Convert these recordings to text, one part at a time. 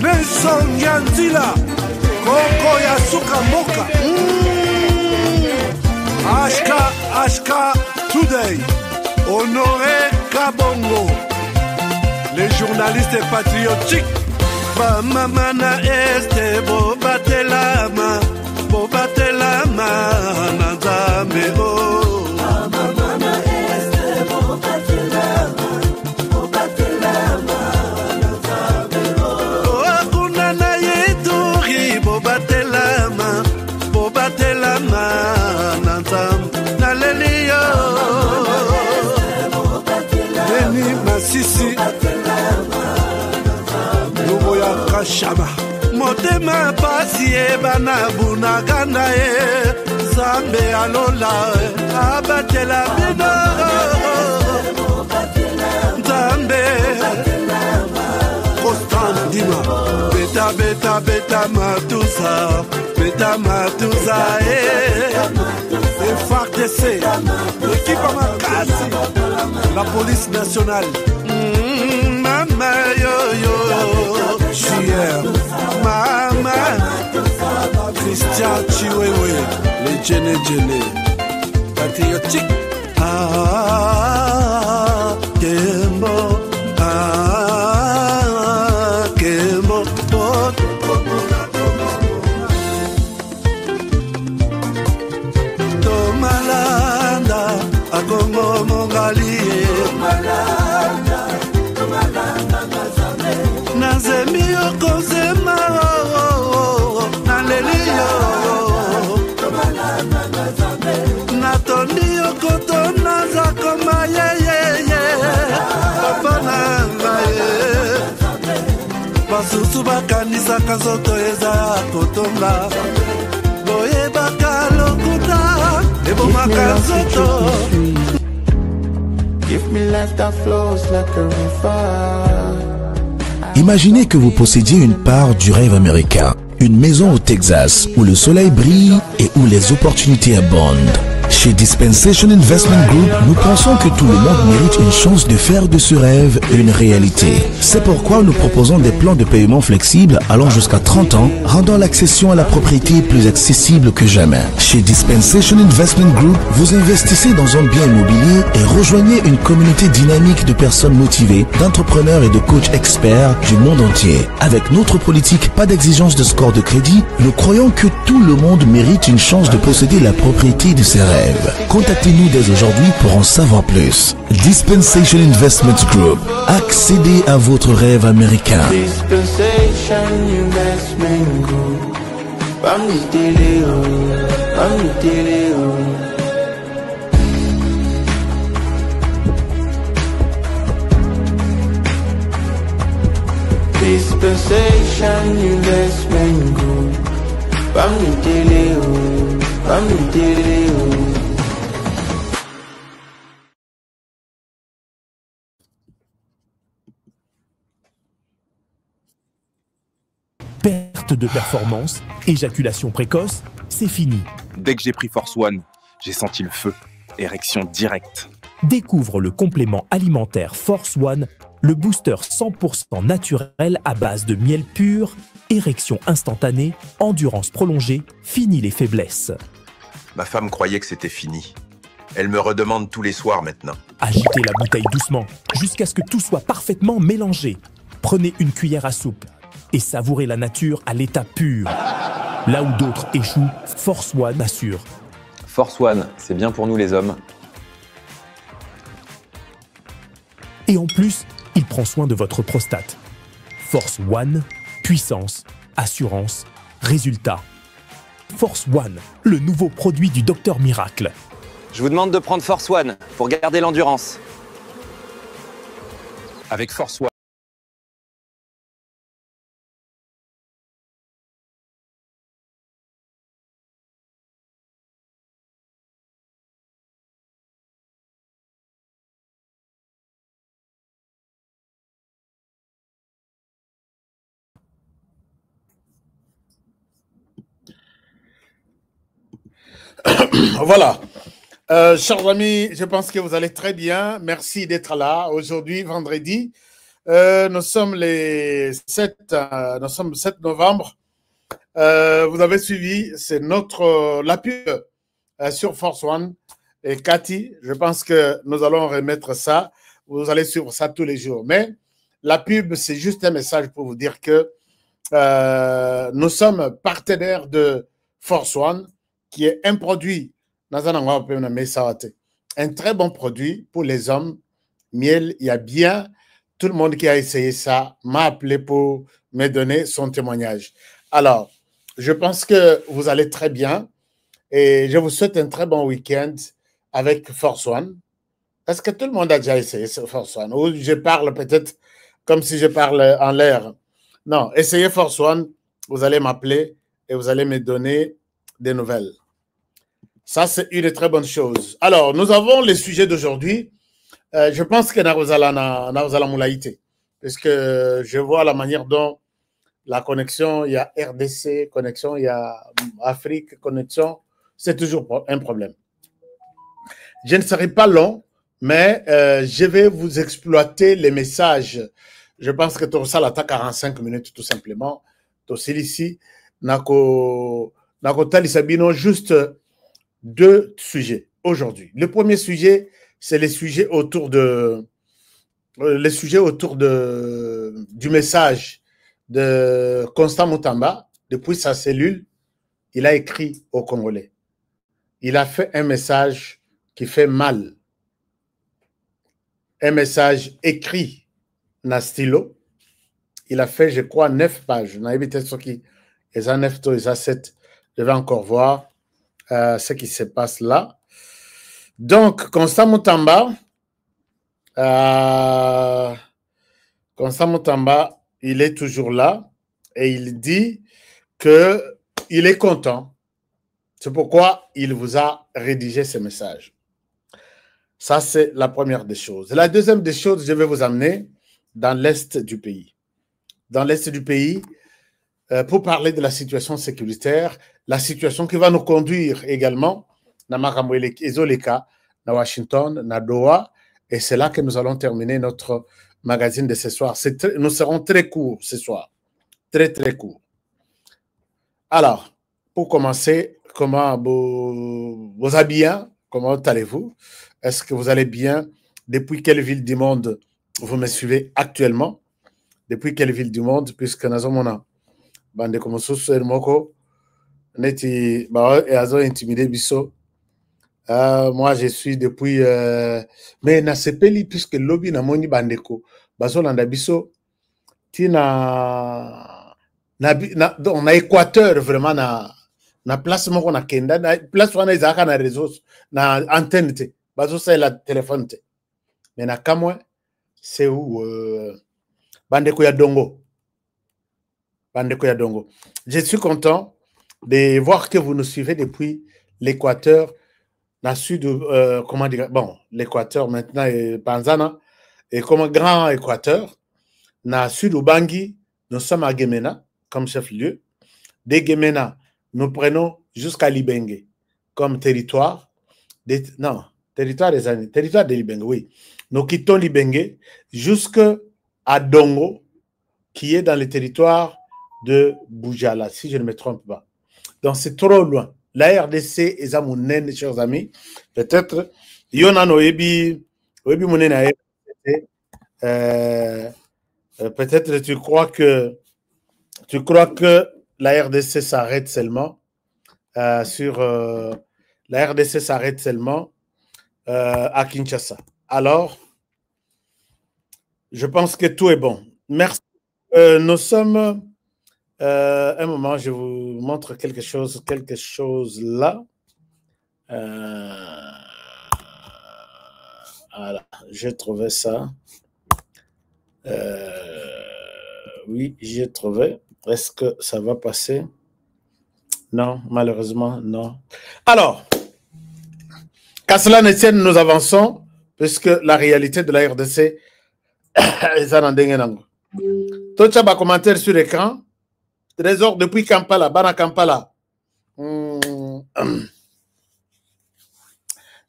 Nelson Yanzila, Koko Yasuka Moka, HK Today, Honoré Kabongo, les journalistes patriotiques. Bamamana este bobatelama, bobatelama, nanzambe o. Bamamana este bobatelama, bobatelama, nanzambe o. Akuna na yeduri bobatelama, bobatelama, nanzambe nalelio. Deni Masisi. Shaba motema pasi ebana bunagana e zambe alola abatela bino zambe Constant Dima beta beta beta matuza et FARDC l'équipe Amakasi la police nationale mama yo yo Chier, Mama, Christian Chiwewe, les Djene, patriotique. Kembo, Kembo, Tomalanda, Akongo Mongali, Nazemi okozema nalelio natondi okotona zakoma yeyeye papa nangaye basusu bakanisaka nzoto eza kotonga boyebaka lokuta ebomaka nzoto. Give me life that flows like a river. Imaginez que vous possédiez une part du rêve américain, une maison au Texas où le soleil brille et où les opportunités abondent. Chez Dispensation Investment Group, nous pensons que tout le monde mérite une chance de faire de ce rêve une réalité. C'est pourquoi nous proposons des plans de paiement flexibles allant jusqu'à 30 ans, rendant l'accession à la propriété plus accessible que jamais. Chez Dispensation Investment Group, vous investissez dans un bien immobilier et rejoignez une communauté dynamique de personnes motivées, d'entrepreneurs et de coachs experts du monde entier. Avec notre politique, pas d'exigence de score de crédit, nous croyons que tout le monde mérite une chance de posséder la propriété de ses rêves. Contactez-nous dès aujourd'hui pour en savoir plus. Dispensation Investment Group. Accédez à votre rêve américain. Dispensation Investment Group. Dispensation Investment Group. Perte de performance, éjaculation précoce, c'est fini. Dès que j'ai pris Force One, j'ai senti le feu. Érection directe. Découvre le complément alimentaire Force One, le booster 100% naturel à base de miel pur, érection instantanée, endurance prolongée, fini les faiblesses. Ma femme croyait que c'était fini. Elle me redemande tous les soirs maintenant. Agitez la bouteille doucement, jusqu'à ce que tout soit parfaitement mélangé. Prenez une cuillère à soupe et savourez la nature à l'état pur. Là où d'autres échouent, Force One assure. Force One, c'est bien pour nous les hommes. Et en plus, il prend soin de votre prostate. Force One, puissance, assurance, résultat. Force One, le nouveau produit du Docteur Miracle. Je vous demande de prendre Force One pour garder l'endurance. Avec Force One. Voilà. Chers amis, je pense que vous allez très bien. Merci d'être là. Aujourd'hui, vendredi, nous sommes le 7 novembre. Vous avez suivi, c'est la pub sur Force One. Et Cathy, je pense que nous allons remettre ça. Vous allez suivre ça tous les jours. Mais la pub, c'est juste un message pour vous dire que nous sommes partenaires de Force One, qui est un produit, un très bon produit pour les hommes. Miel, il y a bien tout le monde qui a essayé ça m'a appelé pour me donner son témoignage. Alors, je pense que vous allez très bien et je vous souhaite un très bon week-end avec Force One. Est-ce que tout le monde a déjà essayé Force One? Ou je parle peut-être comme si je parle en l'air. Non, essayez Force One, vous allez m'appeler et vous allez me donner des nouvelles. Ça, c'est une très bonne chose. Alors, nous avons les sujets d'aujourd'hui. Je pense que Naozala Moulaïté, parce que je vois la manière dont la connexion, il y a RDC, connexion, il y a Afrique, connexion, c'est toujours un problème. Je ne serai pas long, mais je vais vous exploiter les messages. Je pense que tout ça l'attaque 45 minutes tout simplement. Tout ici, Nako Talisabino, juste deux sujets aujourd'hui. Le premier sujet, c'est les sujets autour du message de Constant Mutamba. Depuis sa cellule, il a écrit aux Congolais. Il a fait un message qui fait mal. Un message écrit na stylo. Il a fait, je crois, 9 pages. On a évité ce qui est à 9 et à 7. Je vais encore voir ce qui se passe là. Donc, Constant Mutamba, il est toujours là et il dit qu'il est content. C'est pourquoi il vous a rédigé ce message. Ça, c'est la première des choses. La deuxième des choses, je vais vous amener dans l'Est du pays. Dans l'Est du pays, pour parler de la situation sécuritaire, la situation qui va nous conduire également na Makamwele Ezoleka, na Washington, na Doha, et c'est là que nous allons terminer notre magazine de ce soir. Nous serons très courts ce soir, très très courts. Alors, pour commencer, comment vous allez bien? Comment allez-vous? Est-ce que vous allez bien? Depuis quelle ville du monde vous me suivez actuellement? Depuis quelle ville du monde? Puisque nous avons bande comme Moko, neti et azo intimidé biso. Moi, je suis depuis... mais na sepeli, puisque lobby na moni bandeko, baso landa biso, tina... On a Équateur, vraiment, na place moko na kenda, na place wana izaka na réseau, na antenne te, baso sa la téléphone te. Mais na kamwe, c'est où bandeko ya dongo. Bandeko ya dongo. Je suis content de voir que vous nous suivez depuis l'Équateur, na sud, comment dire, bon, l'Équateur maintenant est Panzana, et comme grand Équateur, na sud Ubangi, nous sommes à Gemena, comme chef-lieu. De Gemena, nous prenons jusqu'à Libenge, comme territoire, territoire de Libenge, oui. Nous quittons Libenge jusqu'à Dongo, qui est dans le territoire de Boujala, si je ne me trompe pas. Donc, c'est trop loin. La RDC est à mon aide, chers amis. Peut-être, il y en a peut-être tu crois que la RDC s'arrête seulement la RDC s'arrête seulement à Kinshasa. Alors, je pense que tout est bon. Merci. Nous sommes... un moment, je vous montre quelque chose là. Voilà, j'ai trouvé ça. Oui, j'ai trouvé. Est-ce que ça va passer? Non, malheureusement, non. Alors, qu'à cela ne tienne, nous avançons, puisque la réalité de la RDC est ça dans Dengenango. Tout ça va commentaire sur l'écran. Trésor depuis Kampala, Bana Kampala.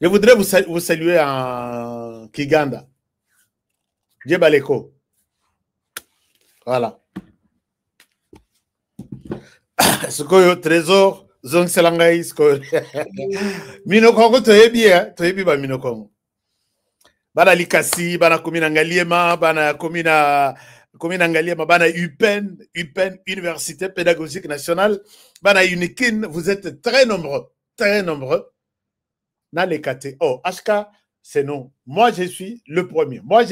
Je voudrais vous saluer en Kiganda. Djebaleko. Voilà. Ce que trésor, zong selangai, ce que Minokongo toyebi ba Minokongo. Bana Likasi, bana komina Ngaliema, bana komina Ngaliema, bana UPEN, Université Pédagogique Nationale, bana Unikin, vous êtes très nombreux, très nombreux. Dans les KT. Oh, HK, c'est non. Moi, je suis le premier. Moi,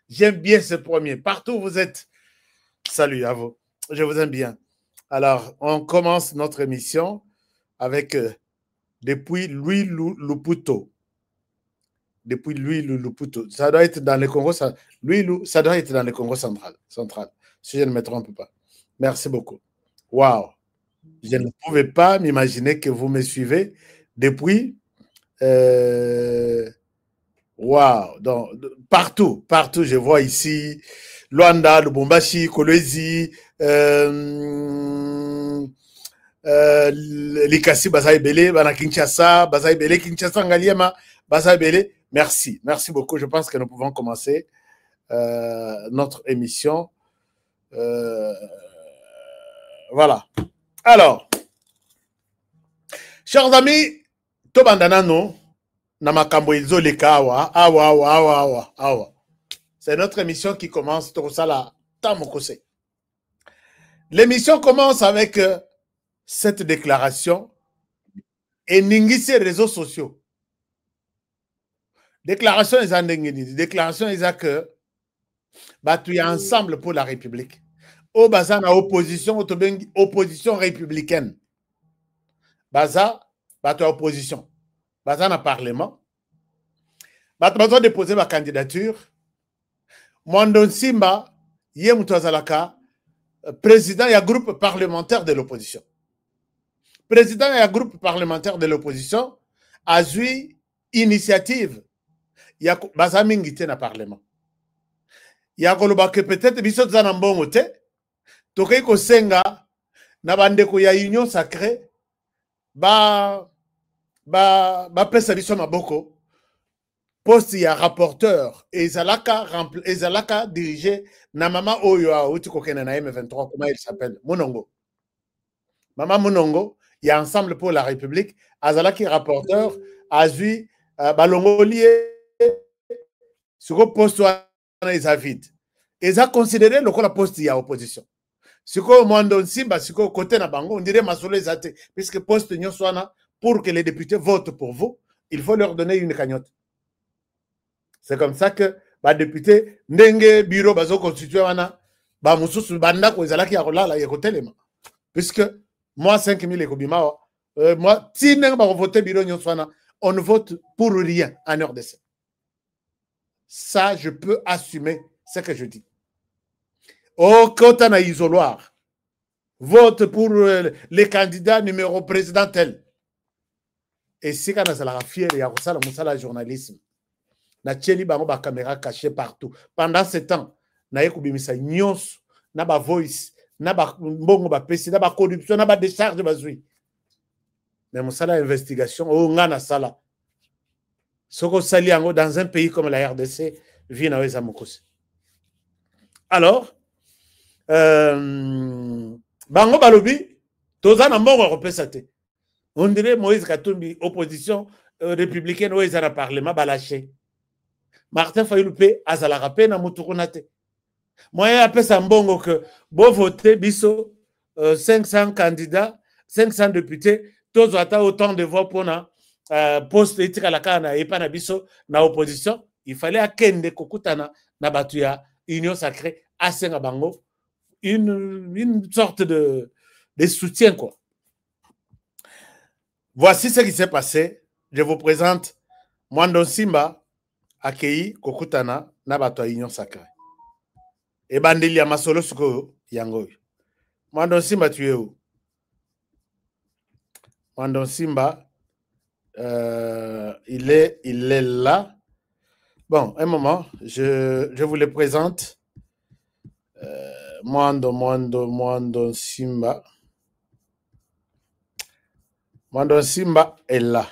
j'aime bien ce premier. Partout où vous êtes. Salut à vous. Je vous aime bien. Alors, on commence notre émission avec depuis Louis Luputo. Depuis Louis Luputo. Ça doit être dans le Congo. Ça doit être dans le Congo central. Si je ne me trompe pas. Merci beaucoup. Waouh. Je ne pouvais pas m'imaginer que vous me suivez depuis. Waouh. Donc, partout, je vois ici Luanda, Lubumbashi, Kolwezi, Likasi, Bazaï Belé, Bana Kinshasa, Bazaï Belé, Kinshasa, Ngaliema, Bazaï Belé. Merci beaucoup. Je pense que nous pouvons commencer notre émission. Voilà. Alors, chers amis, Tobandanano, Namakambo Izoleka, awa. C'est notre émission qui commence, Torosala Tamokose. L'émission commence avec cette déclaration et Ningisi réseaux sociaux. Déclaration est que tu es ensemble pour la République. Au Bazana opposition, opposition républicaine. Baza, tu as opposition. Bazana parlement. Tu as besoin de déposer ma candidature. Mwandon Simba, Yemutazalaka, président et groupe parlementaire de l'opposition. Président et groupe parlementaire de l'opposition a eu initiative. Il y a Bazamingite na parlement. Il y a que peut-être biso zanambongo te, toke ko senga na bandeko ya union sacrée ba pesa biso maboko. Poste ya rapporteur ezalaka dirigé na mama oyo auti kokena na M23, comment il s'appelle, Munongo. Mama Munongo, il y a Ensemble pour la République, azalaki rapporteur, azui balongolie sur poste wana eza vide. Eza considéré lokola poste ya opposition. Siko Mwando Simba siko côté na bango, on dirait masolo ezate puisque poste nyonso wana pour que les députés votent pour vous, il faut leur donner une cagnotte. C'est comme ça que les députés, ndenge bureau bazo constitué wana, ba mususu banda ko ezalaki ya kolala ya kotelema. Puisque moi 5000 ekobima, moi si ndenge ba voter bureau nyonso wana, on ne vote pour rien en RDC. Ça je peux assumer ce que je dis. Au côté na isoloir, vote pour les candidats numéro président tel. Et si quand on a fier ya kosala musala journalisme. Na tcheli bango ba caméra cachée partout. Pendant ce temps, na yekubimisa nyonso, na ba voice, na ba mbongo ba pesi, na ba corruption, na ba décharge bazui. Mais musala investigation o ngana sala. Soko sali yango dans un pays comme la RDC, vit na weza mokose. Alors, bango balobi, toza na mbongo repesa te. On dirait Moïse Katumbi, opposition républicaine, où ils ont parlement, balaché. Martin Fayouloupe, azalaka pe na mutukunate. Moi, il appelle ça mbongo que, bon voter, biso, 500 candidats, 500 députés, tous ont autant de voix pour na poste éthique à la cana et pas na biso, na opposition. Il fallait akende kokutana na batuya union sacrée, asenga bango, une sorte de soutien, quoi. Voici ce qui s'est passé. Je vous présente Mwando Simba accueilli kokutana na bato ya union sacrée. Et bandeli ya masolo suko yango. Mwando Simba, tu es où? Mwando Simba, il est là. Bon, un moment, je vous le présente. Mwando Simba. Mwando Simba est là.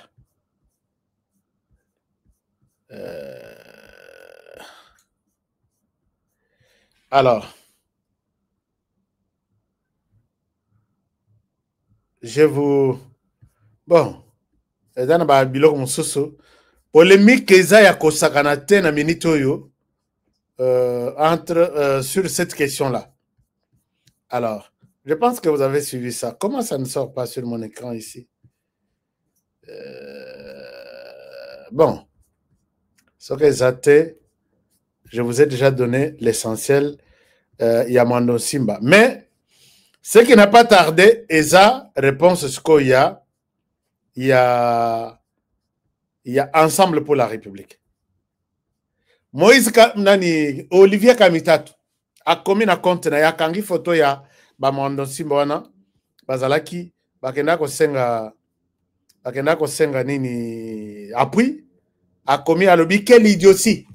Alors, je vous... Bon, dans ba biloko mosusu, polémique eza ya kosakana te na minute oyo sur cette question-là. Alors, je pense que vous avez suivi ça. Comment ça ne sort pas sur mon écran ici? Bon, ce que j'ai, je vous ai déjà donné l'essentiel. Il y a Mwando Simba. Mais, ce qui n'a pas tardé, Eza, réponse ce qu'il y a Ensemble pour la République. Moïse nani Olivier Kamitatu a commis na compte na ya kangi photo ya ba Mwando Simba wana bazalaki bakenda ko senga nini appui a commis alobi quelle idiotie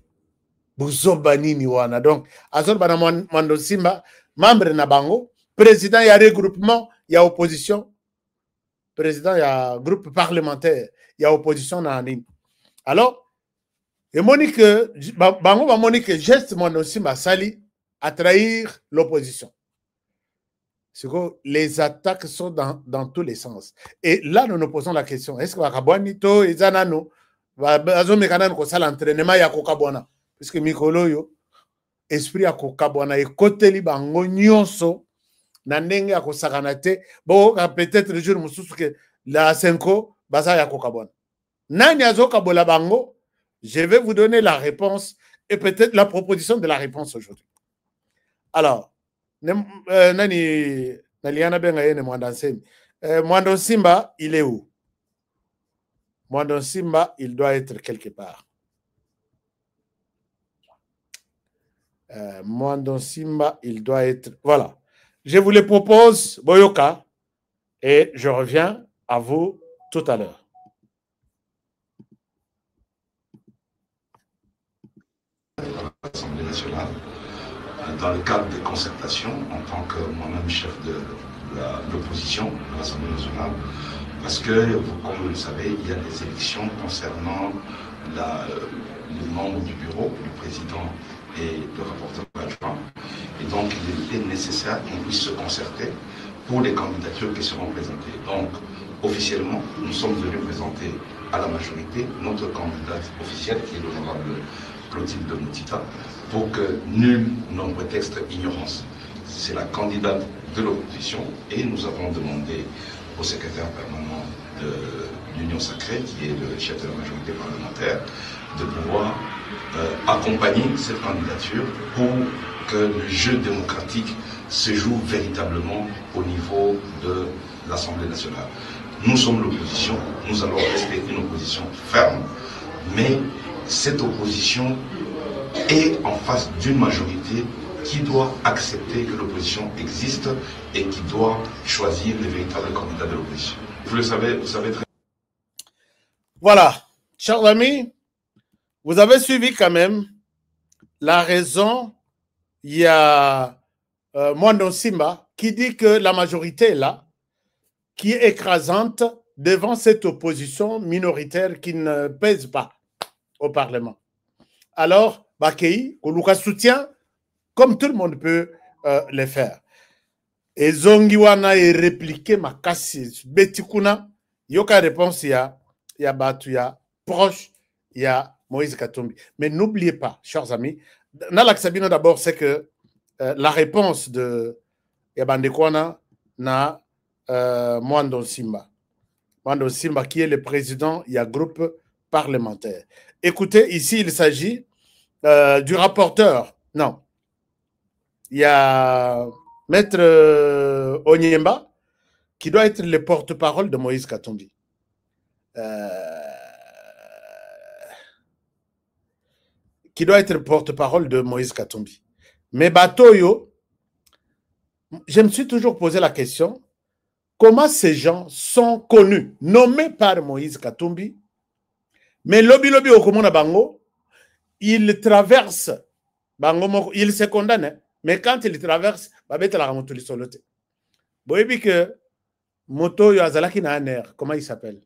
buzoba nini wana. Donc azol bana Mwando Simba membre na bango président ya regroupement ya opposition président ya groupe parlementaire ya opposition na nini. Alors et Monique bango ba Monique geste Mwando Simba sali à trahir l'opposition. Les attaques sont dans tous les sens. Et là, nous nous posons la question, est-ce que Wakabwanito et Zanano bazomekana ko sala entraînement ya kokabwana? Puisque Mikolo yo esprit ya kokabwana et koteli bango nyonso na ndenge ya kosakana te bo peut-être le jour mususu que la Senko baza ya kokabwana. Nani azokabola bango? Je vais vous donner la réponse et peut-être la proposition de la réponse aujourd'hui. Alors, Mwando Simba, il est où? Mwando Simba, il doit être quelque part. Mwando Simba, il doit être... Voilà. Je vous le propose, Boyoka, et je reviens à vous tout à l'heure. L'Assemblée nationale, dans le cadre des concertations, en tant que moi-même chef de l'opposition de l'Assemblée nationale, parce que, comme vous le savez, il y a des élections concernant les membres du bureau, le président et le rapporteur adjoint. Et donc, il était nécessaire qu'on puisse se concerter pour les candidatures qui seront présentées. Donc, officiellement, nous sommes venus présenter à la majorité notre candidate officielle, qui est l'honorable Clotilde Moutita, pour que nul n'en prétexte ignorance. C'est la candidate de l'opposition et nous avons demandé au secrétaire permanent de l'Union Sacrée, qui est le chef de la majorité parlementaire, de pouvoir accompagner cette candidature pour que le jeu démocratique se joue véritablement au niveau de l'Assemblée nationale. Nous sommes l'opposition, nous allons rester une opposition ferme, mais cette opposition est en face d'une majorité qui doit accepter que l'opposition existe et qui doit choisir les véritables candidats de l'opposition. Vous le savez, vous savez très bien. Voilà, chers amis, vous avez suivi quand même la raison. Il y a Mwando Simba qui dit que la majorité est là, qui est écrasante devant cette opposition minoritaire qui ne pèse pas au Parlement. Alors, Bakei, Koluka soutient, comme tout le monde peut le faire. Et Zongiwana est répliqué Makasi, Betikuna, Yoka réponse, il y a Batuya, proche, il y a Moïse Katumbi. Mais n'oubliez pas, chers amis, Nalak Sabino d'abord, c'est que la réponse de Yabandekwana na Mwando Simba. Mwando Simba qui est le président, il y a groupe parlementaire. Écoutez, ici, il s'agit du rapporteur. Non. Il y a Maître Onyemba qui doit être le porte-parole de Moïse Katumbi. Qui doit être porte-parole de Moïse Katumbi. Mais Batoyo, je me suis toujours posé la question, comment ces gens sont connus, nommés par Moïse Katumbi, mais Lobi Okomona Bango, il traverse, Bango, il se condamne, mais quand il traverse, Babette la Ramotuli Solote. Vous voyez que Moto Yazalaki na aner, comment il s'appelle?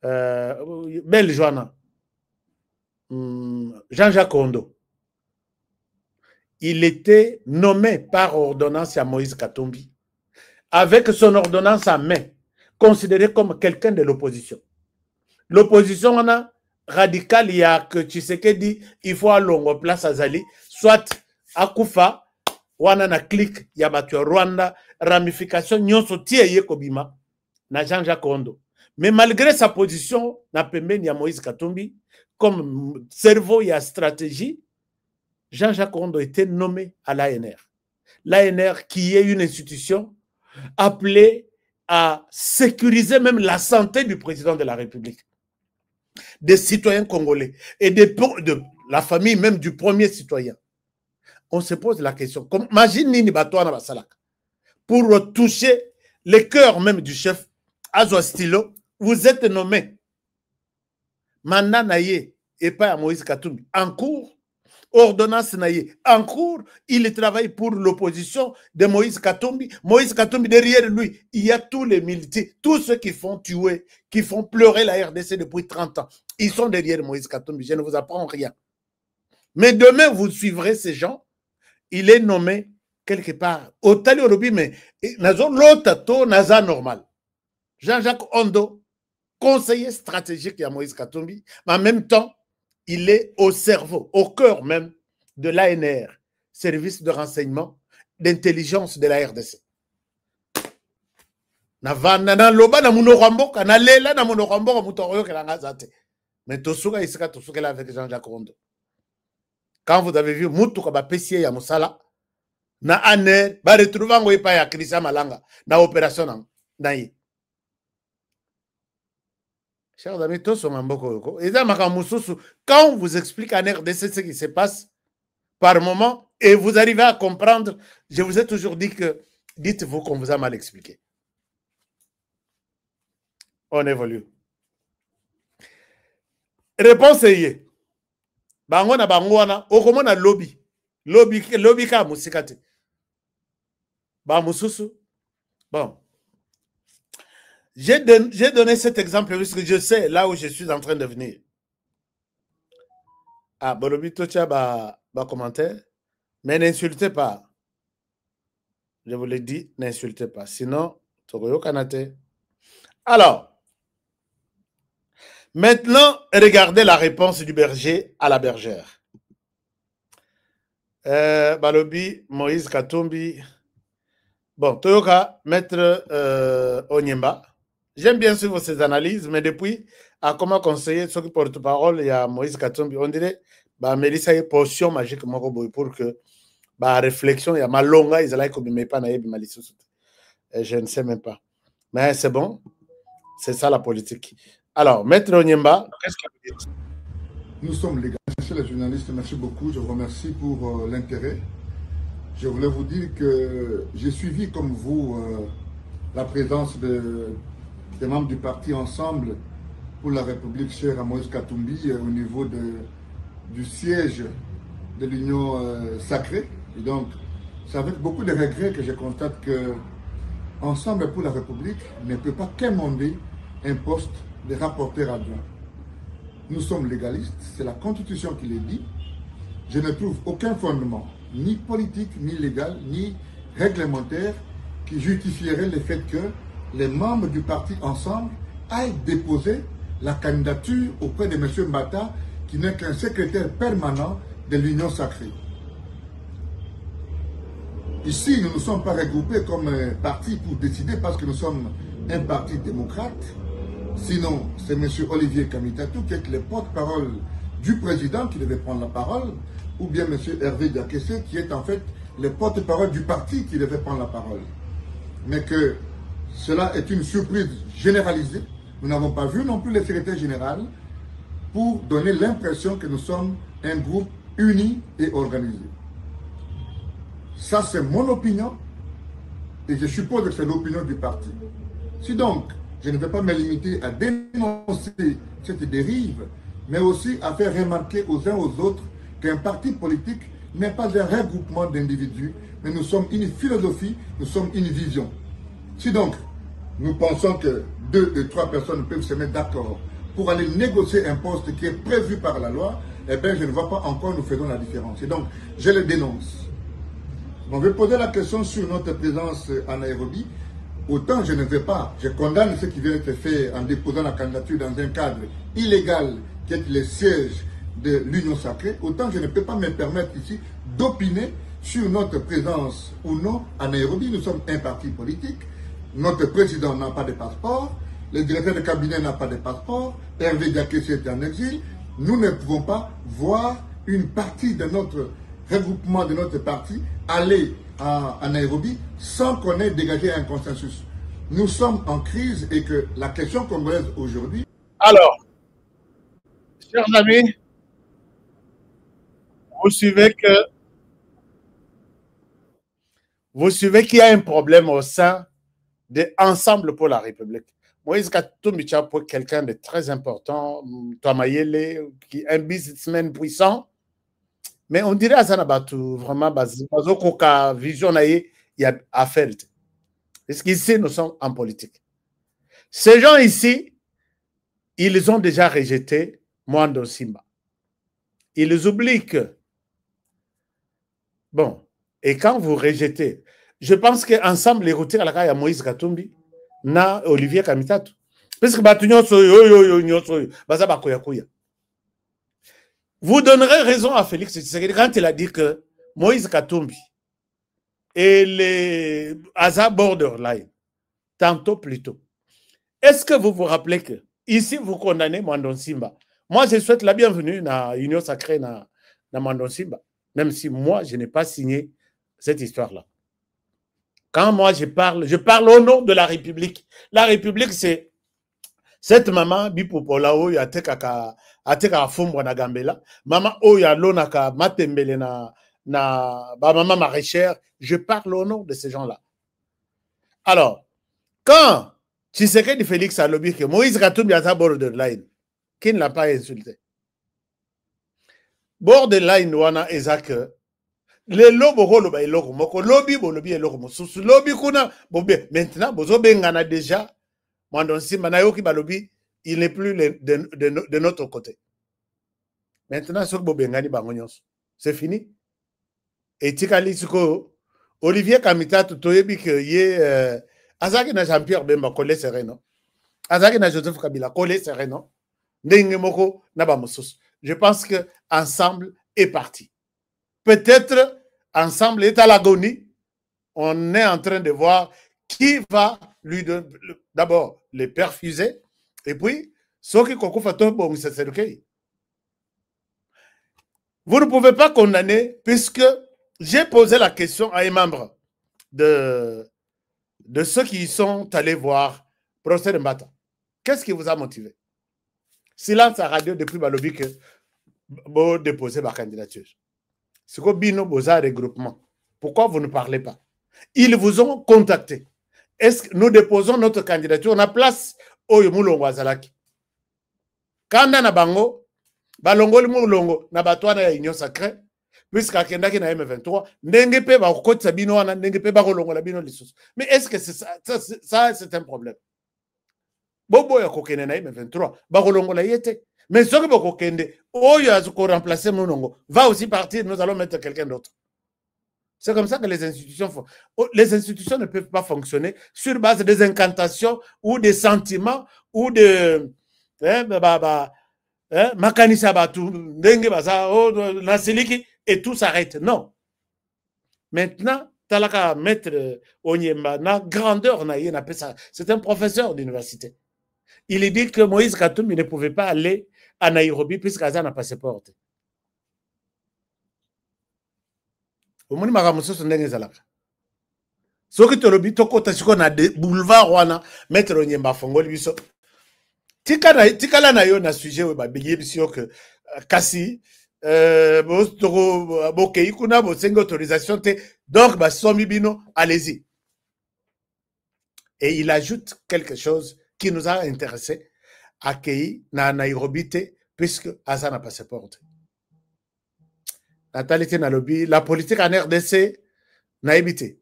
Belle Joana. Jean-Jacques Ondo, il était nommé par ordonnance à Moïse Katumbi, avec son ordonnance en main, considéré comme quelqu'un de l'opposition. L'opposition, on a radical, il y a que Tshisekedi dit il faut à longue place à Zali, soit à Koufa, ou à na clic, il y a battu Rwanda, ramification, nyonso tie ye kobima, na Jean-Jacques Ondo. Mais malgré sa position, na pembe ni a Moïse Katumbi, comme cerveau et stratégie, Jean-Jacques Ondo était nommé à l'ANR. L'ANR qui est une institution appelée à sécuriser même la santé du président de la République, des citoyens congolais et de la famille même du premier citoyen. On se pose la question, imagine Nini Batouana Basalak, pour toucher le cœur même du chef Azwa Stilo, vous êtes nommé Mandat Naye et pas à Moïse Katumbi en cours, ordonnance Naye en cours, il travaille pour l'opposition de Moïse Katumbi. Moïse Katumbi, derrière lui, il y a tous les militaires, tous ceux qui font tuer, qui font pleurer la RDC depuis 30 ans. Ils sont derrière Moïse Katumbi, je ne vous apprends rien. Mais demain, vous suivrez ces gens. Il est nommé quelque part au Tali Orobi, mais l'autre naza normal. Jean-Jacques Ondo, conseiller stratégique à Moïse Katumbi, mais en même temps, il est au cerveau, au cœur même de l'ANR, service de renseignement, d'intelligence de la RDC. Mais avec Jean-Jacques Ondo. Quand vous avez vu Moutou Kaba Pessie ya Moussala, na ANR, ba retrouver ngo ipa ya Christian Malanga, na opération naïe. Chers amis, tous sont en boko. Quand on vous explique en RDC ce qui se passe par moment, et vous arrivez à comprendre, je vous ai toujours dit que, dites-vous qu'on vous a mal expliqué. On évolue. Réponse est bango na bango wana okomona lobby ka musikate ba mususu. Bon, j'ai donné cet exemple parce que je sais là où je suis en train de venir. Ah, bolobi tocha ba commentaire, mais n'insultez pas, je vous l'ai dit, n'insultez pas, sinon tokoyo kanate. Alors maintenant, regardez la réponse du berger à la bergère. Balobi, Moïse Katumbi. Bon, Toyoka, maître Onyemba. J'aime bien suivre ces analyses, mais depuis, à comment conseiller ceux qui portent parole, il y a Moïse Katumbi. On dirait, Mélissa, il y a une potion magique pour que, réflexion, il y a Malonga, ils allaient comme pas je ne sais même pas. Mais c'est bon, c'est ça la politique. Alors, Maître Onyemba, qu'est-ce que vous dites? Nous sommes les gars, monsieur le journaliste, merci beaucoup, je vous remercie pour l'intérêt. Je voulais vous dire que j'ai suivi comme vous la présence des membres du parti Ensemble pour la République chère à Moïse Katumbi au niveau du siège de l'Union sacrée. Et donc, c'est avec beaucoup de regrets que je constate que Ensemble pour la République ne peut pas quémander un poste de rapporteur adjoint. Nous sommes légalistes, c'est la Constitution qui le dit. Je ne trouve aucun fondement, ni politique, ni légal, ni réglementaire, qui justifierait le fait que les membres du parti Ensemble aillent déposer la candidature auprès de M. Mbata, qui n'est qu'un secrétaire permanent de l'Union sacrée. Ici, nous ne nous sommes pas regroupés comme parti pour décider parce que nous sommes un parti démocrate. Sinon, c'est M. Olivier Kamitatou qui est le porte-parole du président qui devait prendre la parole, ou bien M. Hervé Diakessé qui est en fait le porte-parole du parti qui devait prendre la parole. Mais que cela est une surprise généralisée. Nous n'avons pas vu non plus le secrétaire général pour donner l'impression que nous sommes un groupe uni et organisé. Ça, c'est mon opinion et je suppose que c'est l'opinion du parti. Si donc, je ne vais pas me limiter à dénoncer cette dérive, mais aussi à faire remarquer aux uns aux autres qu'un parti politique n'est pas un regroupement d'individus, mais nous sommes une philosophie, nous sommes une vision. Si donc, nous pensons que 2 et 3 personnes peuvent se mettre d'accord pour aller négocier un poste qui est prévu par la loi, eh bien, je ne vois pas encore nous faisons la différence. Et donc, je le dénonce. On veut poser la question sur notre présence en Nairobi. Autant je ne veux pas, je condamne ce qui vient d'être fait en déposant la candidature dans un cadre illégal qui est le siège de l'Union sacrée, autant je ne peux pas me permettre ici d'opiner sur notre présence ou non à Nairobi. Nous sommes un parti politique, notre président n'a pas de passeport, le directeur de cabinet n'a pas de passeport, Hervé Diakessi est en exil. Nous ne pouvons pas voir une partie de notre regroupement, de notre parti, aller à Nairobi sans qu'on ait dégagé un consensus. Nous sommes en crise et que la question congolaise aujourd'hui... Alors, chers amis, vous suivez qu'il y a un problème au sein de Ensemble pour la République. Moïse Katumbi pour quelqu'un de très important, Tomayele, qui est un businessman puissant, mais on dirait à Zanabatu, vraiment, Bazokoka, vision, il y a affaire. Parce qu'ici, nous sommes en politique. Ces gens ici, ils ont déjà rejeté Mwando Simba. Ils oublient que, bon, et quand vous rejetez, je pense qu'ensemble, les routiers à la caille à Moïse Katumbi, na Olivier Kamitatu. Parce que vous donnerez raison à Félix Tshisekedi quand il a dit que Moïse Katumbi et les Aza borderline, tantôt plus tôt. Est-ce que vous vous rappelez que ici vous condamnez Mwando Simba? Moi, je souhaite la bienvenue dans l'Union sacrée dans Mwando Simba, même si moi, je n'ai pas signé cette histoire-là. Quand moi je parle au nom de la République. La République, c'est cette maman, Bipopola, où il y a teka fumbwa na gambela, maman, où il y a l'onaka matembele na maman maraîchère. Je parle au nom de ces gens-là. Alors, quand Tshisekedi Félix a lobby que Moïse Katumbi a sa borderline, qui ne l'a pas insulté. Borderline, wana ezake. Les lobby lobby kuna maintenant bozo bengana déjà Mwando Simba na yoki balobi il n'est plus de notre côté. Maintenant ce que bengani bangonyos c'est fini. Et tikali suko Olivier Kamitatu toyebi que ye azaki na Jean-Pierre Bemba collé sereno. Azaki na Joseph Kabila collé sereno. Ndenge moko na ba mosusu. Je pense que ensemble est parti. Peut-être ensemble est à l'agonie. On est en train de voir qui va lui donner d'abord les perfuser et puis ceux qui vous ne pouvez pas condamner puisque j'ai posé la question à un membre de ceux qui sont allés voir Procès de Mbata. Qu'est-ce qui vous a motivé? Silence à radio depuis Balobi que vous déposez ma candidature. C'est quoi Bino Boza regroupement? Pourquoi vous ne parlez pas? Ils vous ont contacté. Est-ce que nous déposons notre candidature? On a place au Moulongo Azalaki. Quand on a bango, balongo le Moulongo, na batouana ya Union sacrée, puisqu'à Kendaki na M23, n'engepe ba kote sabino wana, n'engepe ba kolongo la bino lissus. Mais est-ce que ça c'est un problème? Bobo ya kokene na M23, ba kolongo la yete. Mais ce que vous avez remplacer Moulongo va aussi partir, nous allons mettre quelqu'un d'autre. C'est comme ça que les institutions font. Les institutions ne peuvent pas fonctionner sur base des incantations ou des sentiments ou de et tout s'arrête. Non. Maintenant, Talaka Maître Onyemba, na grandeur, c'est un professeur d'université. Il dit que Moïse Katumbi ne pouvait pas aller à Nairobi puisqu'Aza n'a pas passeport. Omoni makamusoso ndenge ezalaka. Soki tolobi tokota siko na boulevard wana Maître Onyemba fongoli biso. Tikala na yo na sujet we babeye biso que kasi bokei kuna bosenga autorisation te donc basomi bino allez-y. Et il ajoute quelque chose qui nous a intéressé à Kei na Nairobi puisque Aza n'a pas passeport. Natalité na lobby, la politique en RDC n'a évité.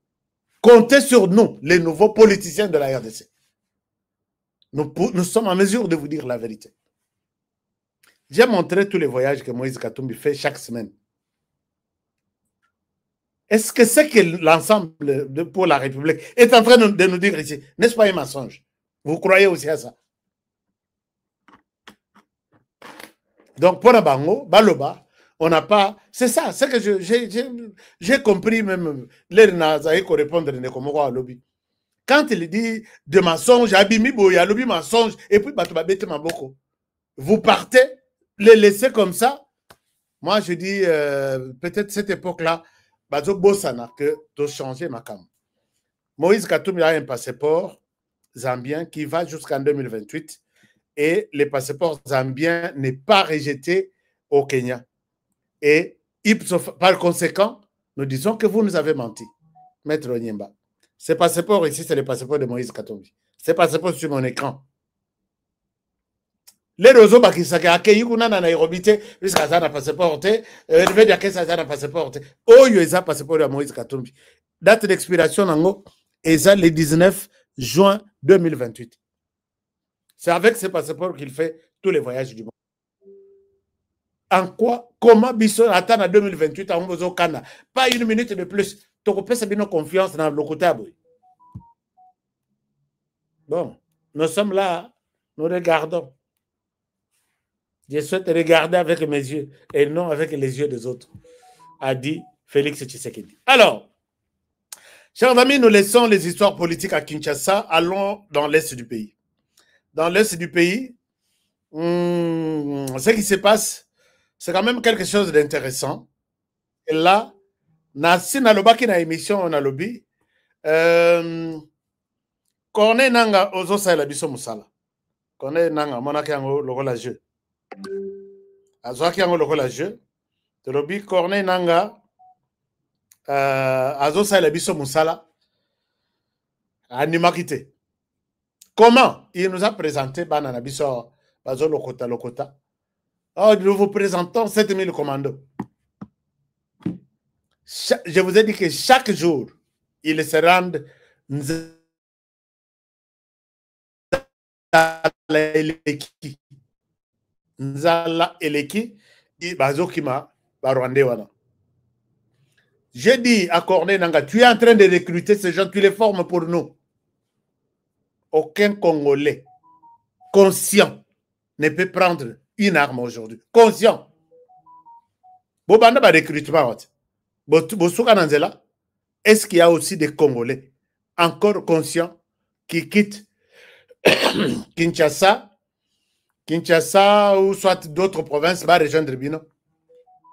Comptez sur nous, les nouveaux politiciens de la RDC. Nous sommes en mesure de vous dire la vérité. J'ai montré tous les voyages que Moïse Katumbi fait chaque semaine. Est-ce que c'est que l'ensemble pour la République est en train de nous dire ici? N'est-ce pas un mensonge? Vous croyez aussi à ça? Donc, pour Nabango, Baloba, on n'a pas... C'est ça, c'est que j'ai compris même, les Nazaïs qui répondent à lobby. Quand il dit de mensonges, Abimibo, il y a lobby mensonge, et puis Batubabete Maboko. Vous partez, les laissez comme ça. Moi, je dis, peut-être cette époque-là, Bazo Bossana, que de changer ma cam. Moïse Katumbi a un passeport zambien qui va jusqu'en 2028 et le passeport zambien n'est pas rejeté au Kenya. Et par conséquent, nous disons que vous nous avez menti, Maître Onyemba. Ce passeport ici, c'est le passeport de Moïse Katumbi. Ce passeport sur mon écran. Les réseaux qui sont accueillis dans Nairobi, jusqu'à ça, n'a passeport, le fait que ça n'a passeport. Oh, il y a un passeport de Moïse Katumbi. Date d'expiration, est le 19 juin 2028. C'est avec ce passeport qu'il fait tous les voyages du monde. En quoi, comment Bissot attend en 2028 à Canada? Pas une minute de plus. Tu peux bien confiance dans le côté. Bon, nous sommes là, nous regardons. Je souhaite regarder avec mes yeux et non avec les yeux des autres, a dit Félix Tshisekedi. Alors, chers amis, nous laissons les histoires politiques à Kinshasa. Allons dans l'est du pays. Dans l'est du pays, ce qui se passe, c'est quand même quelque chose d'intéressant. Et là, si na lobaki na émission na lobby, Corneille nanga ozo sala biso musala. Corneille nanga monaki yango lokola jeu. Azwaki yango lokola jeu. To lobby Corneille nanga azo sala biso musala. Animaki te. Comment? Il nous a présenté Banana biso bazo lokota. Oh, nous vous présentons 7000 commandos. Je vous ai dit que chaque jour, ils se rendent Nzala Eleki, Bazokima, Barwandewana. J'ai dit à Corneille Nanga, tu es en train de recruter ces gens, tu les formes pour nous. Aucun Congolais conscient ne peut prendre une arme aujourd'hui. Conscient. Bobanda ba recrutement. Est-ce qu'il y a aussi des Congolais encore conscients qui quittent Kinshasa ou soit d'autres provinces va rejoindre Bino?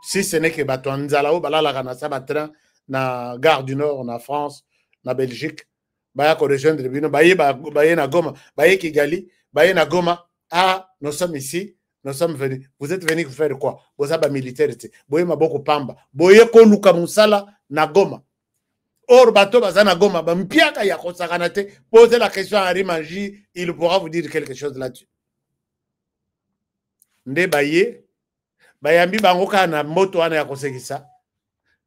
Si ce n'est que Batouanzala ou Balaganasa Batran na Gare du Nord, en France, na Belgique, Baya ko rejoindre Bino, Baye na Goma, Baye Kigali, Baye na Goma. Ah, nous sommes ici, nous sommes venus. Vous êtes venus faire quoi? Vous avez militaire, Boye Maboko Pamba, Boye Koluka Musala na Goma. Or, bateau bazana Goma, Mpiaka Yako Sakanate, posez la question à Rimanji, il pourra vous dire quelque chose là-dessus. Nde Baye, Bayambi Bangoka na moto wana Yako Sekisa,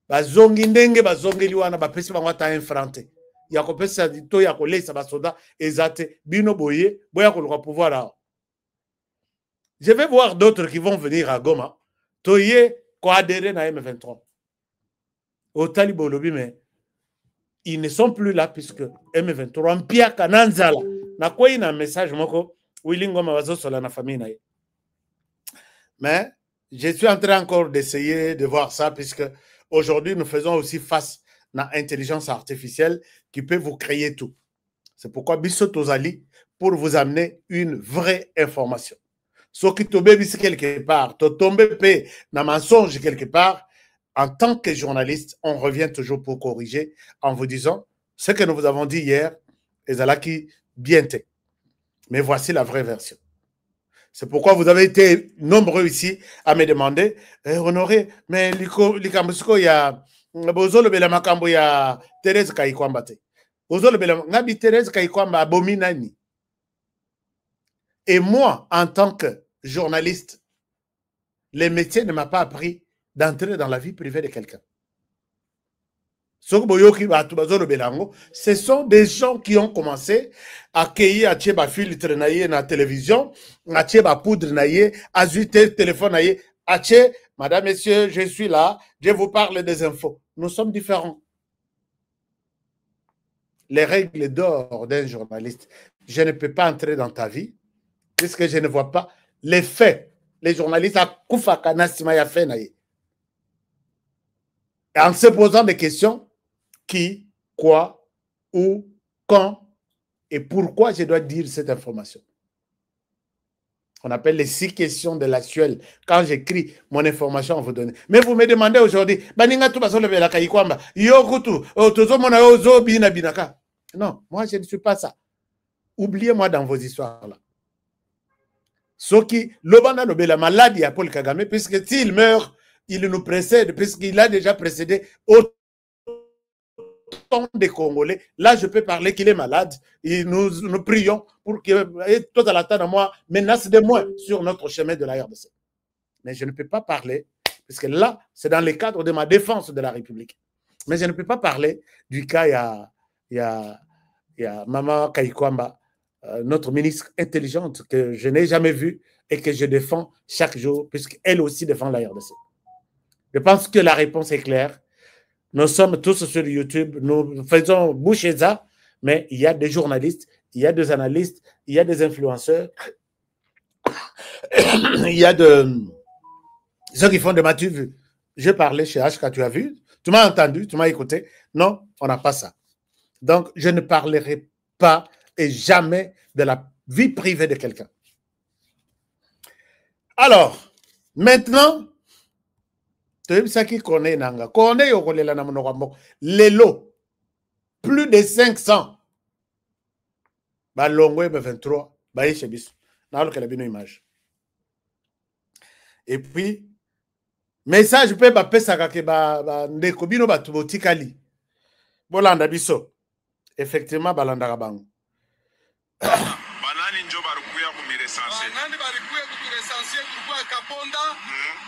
Bazongi ndenge, Bazongi liwana, Bapesi Bangwata infrante. Yako pesa to Yako lesa basoda, ezate, Bino Boye, Boya Koluka pouvoir là. Je vais voir d'autres qui vont venir à Goma. Toye, ko adhéré na M23. Au Talibo Lobby, mais ils ne sont plus là puisque M23 Mpiaka Nanzala. Na quoi il y a un message moko Willingoma wazo sur la famille na. Mais je suis en train encore d'essayer de voir ça puisque aujourd'hui nous faisons aussi face à l'intelligence artificielle qui peut vous créer tout. C'est pourquoi Bisso Tozali pour vous amener une vraie information. Ce qui tombe quelque part, to tombe na mensonge quelque part. En tant que journaliste, on revient toujours pour corriger en vous disant ce que nous vous avons dit hier, Ezalaki bien te. Mais voici la vraie version. C'est pourquoi vous avez été nombreux ici à me demander, Honoré, mais Likambusko, il y a Bozolo Belamakambo, il y a Thérèse Kaikwamba. Bozolo Belamakambo, Thérèse Kaikwamba, Abominani. Et moi, en tant que journaliste, le métier ne m'a pas appris d'entrer dans la vie privée de quelqu'un. Ce sont des gens qui ont commencé à accueillir à Tcheba filtre naïe na télévision, à Tcheba poudre naïe, à zuiter téléphone naïe, à Tché, madame, messieurs, je suis là, je vous parle des infos. Nous sommes différents. Les règles d'or d'un journaliste, je ne peux pas entrer dans ta vie puisque je ne vois pas les faits. Les journalistes à Koufakana Simaya fait naïe. En se posant des questions, qui, quoi, où, quand et pourquoi je dois dire cette information. On appelle les 6 questions de l'actuel. Quand j'écris mon information, on vous donne. Mais vous me demandez aujourd'hui, non, moi je ne suis pas ça. Oubliez-moi dans vos histoires-là. Ce qui, la maladie à Paul Kagame, puisque s'il meurt, il nous précède, puisqu'il a déjà précédé autant des Congolais. Là, je peux parler qu'il est malade. Et nous prions pour que tout à la table, moi, menace de moins sur notre chemin de la RDC. Mais je ne peux pas parler, parce que là, c'est dans le cadre de ma défense de la République. Mais je ne peux pas parler du cas, il y a Mama Kaikwamba, notre ministre intelligente que je n'ai jamais vue et que je défends chaque jour, puisqu'elle aussi défend la RDC. Je pense que la réponse est claire. Nous sommes tous sur YouTube, nous faisons bouche et ça, mais il y a des journalistes, il y a des analystes, il y a des influenceurs, il y a ceux qui font des matures. Je parlais chez HK, tu as vu? Tu m'as entendu? Tu m'as écouté? Non, on n'a pas ça. Donc, je ne parlerai pas et jamais de la vie privée de quelqu'un. Alors, maintenant, Lelo, plus de 500. Balongo M23, image. Et puis, message peut pas ça que ndeko bino batubotikali. Bolanda biso. Effectivement, balanda rabango. Banani njo barukuya kumiresanse. Banani barukuya kumiresanse kurukua Kaponda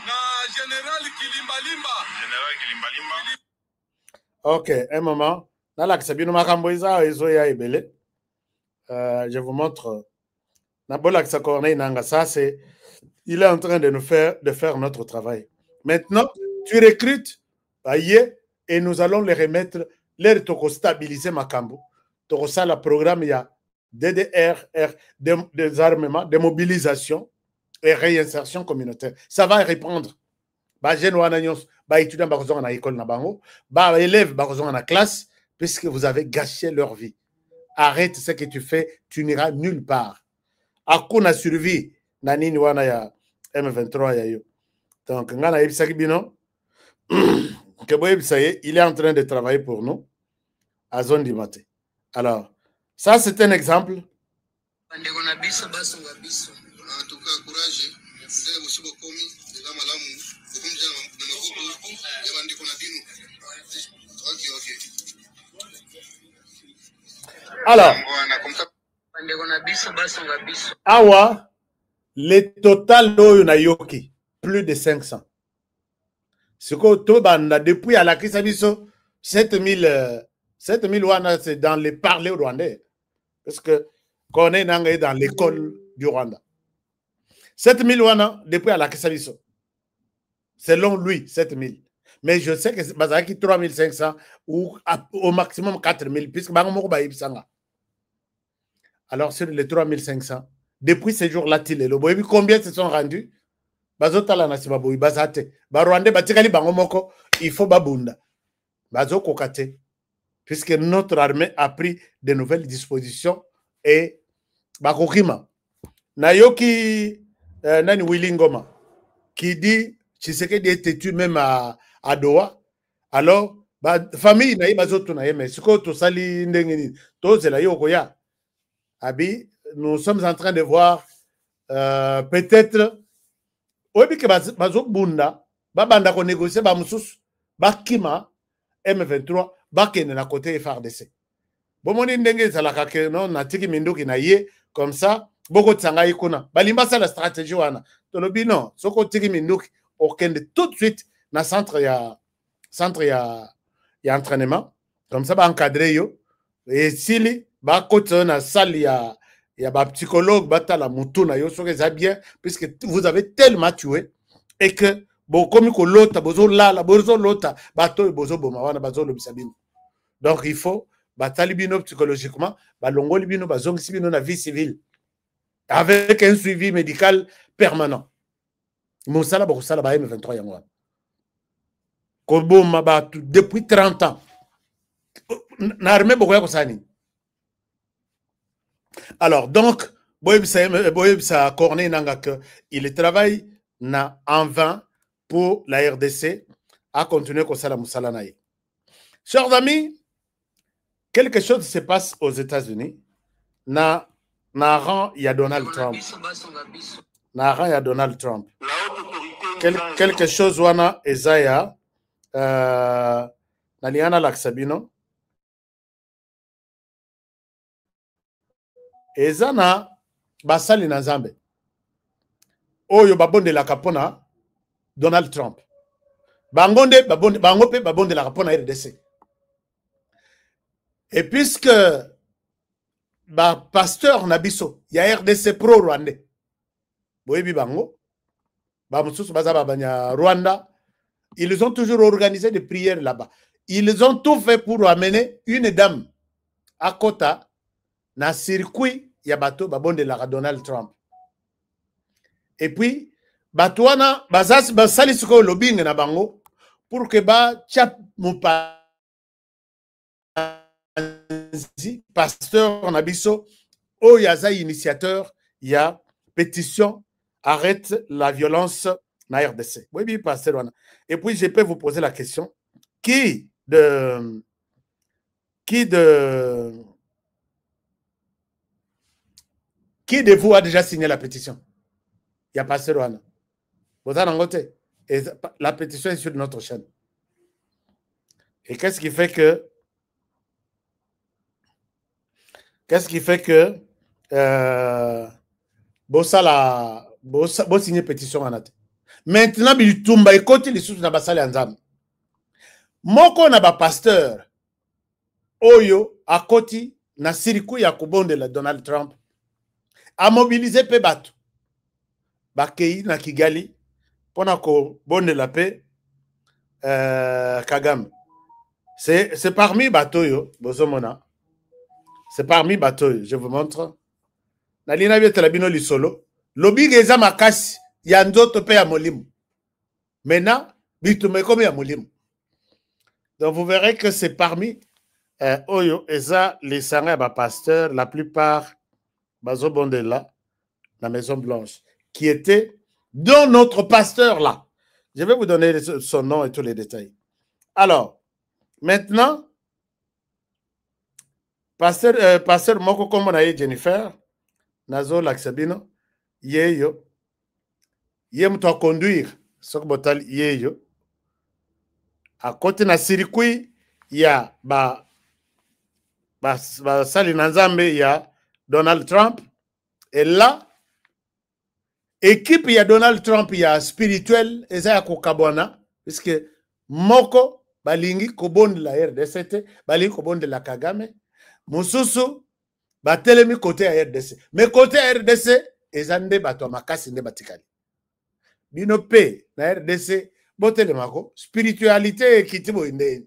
na Général Kilimbalimba. Général Kilimbalimba. Ok, un moment. Dans la Sabino Makamboiza, Ezoya Ebele. Je vous montre. Nabola Corneille Nanga, ça c'est. Il est en train de nous faire notre travail. Maintenant, tu recrutes, et nous allons les remettre, les stabiliser Makambo. Tu ça le programme, il y a DDR, des armements, des mobilisations et réinsertion communautaire. Ça va répondre. Étudiants à l'école, élèves à la classe, puisque vous avez gâché leur vie. Arrête ce que tu fais, tu n'iras nulle part. Akuna survie, nanini wana ya M23 ya yo. Donc, ngana yebisaki bino, il est en train de travailler pour nous à zone du matin. Alors, ça c'est un exemple. En tout cas, courage. Alors, awa, le total d'Oyonayoki, plus de 500. Ce que tout banda depuis à la crise, 7000 wana, c'est dans les parlers rwandais. Parce que qu'on est dans l'école du Rwanda. 7000 wana, depuis à la crise, selon lui, 7000. Mais je sais que c'est 3500 ou au maximum 4000, puisque alors sur les 3500, depuis ces jours-là, combien se sont rendus? Il faut babunda. Puisque notre armée a pris de nouvelles dispositions et bakokima. Nayoki Nani Willingoma qui dit Tshisekedi est têtu même à Doha. Alors, famille naï bazoto naï mais ce que to sali ndengeni to zela yokoya. Abi, nous sommes en train de voir peut-être obi ke bazobunda babanda ko négocier ba mususu bakima M23 bakene na côté FARDC. Bomoni ndenge zalaka ke non natiki minduki na ye comme ça boko tsanga ikuna balimba ça la stratégie wana tolobi non soko tiki minduki okende tout de suite na centre ya il y a entraînement. Comme ça, va encadrer yo. Et s'il va côté dans la salle, il y a un psychologue, la mutuna yo, ça bien, puisque vous avez tellement tué et que bon comme que l'autre, bozo là, la bozo l'autre, bateau bozo boma, wana bazo le bisabino. Donc il faut batali bino psychologiquement, balongo libino bazong sibino na vie civile avec un suivi médical permanent. Moussala bokosala ba M23 yango. Koboma ba depuis 30 ans. N'armée bokoya kosani. Alors donc Boyebsa Corneille nanga que il travaille en vain pour la RDC à continuer kosala musala naye. Chers amis, quelque chose se passe aux États-Unis. Na rang il y a Donald Trump. Na rang il y a Donald Trump. Quelque chose wana Ezaya naliana laksabino. Ezana basali na Nzambe. Oyo babonde la kapona Donald Trump. Bangonde bangope babonde la kapona RDC. Et puisque pasteur Nabiso, il y a RDC pro rwandais. Boyebi bango, Rwanda, ils ont toujours organisé des prières là-bas. Ils ont tout fait pour amener une dame à Kota, na circuit, il y a bateau, babonde la Donald Trump. Et puis, batouana, basali suko lobbying na bango, pour que tchap moupa pasteur Nabiso, oh yaza initiateur, il y a pétition, arrête la violence na RDC. Oui, pasteur. Et puis je peux vous poser la question, qui de vous a déjà signé la pétition? Il y a pasteur Wana. Vous avez noté. La pétition est sur notre chaîne. Et qu'est-ce qui fait que vous signez pétition en atte. Maintenant, bitumba ekoti li sous na basali anzam. Moko na ba pasteur oyo akoti na siriku ya kubonde la Donald Trump a mobilisé pe bato bakei na Kigali pona ko bonde la paix Kagame. C'est parmi bato yo bozomona. C'est parmi bateaux, je vous montre. Nalina bieta labino lisolo. Lobi geza makasi ya nzoto pe ya molimu. Maintenant, bitume comme ya molimu. Donc vous verrez que c'est parmi Oyo eza les sanga ba pasteurs, la plupart bazo bondela la Maison Blanche qui était dans notre pasteur là. Je vais vous donner son nom et tous les détails. Alors, maintenant pasteur moko kombo na ye Jennifer nazo laksabino yeyo ye mtu a conduire sok botal yeyo à côté na circuit ya ba sali na Nzambe ya Donald Trump et là équipe ya Donald Trump ya spirituel eza ya kokabona puisque moko balingi kobonde la RDC balingi kobonde la Kagame Mususu batelemi côté à RDC. Mais côté à RDC, ezande bato makasi nde batikali. Bino pe na RDC botelemako spiritualité ekitibo inde.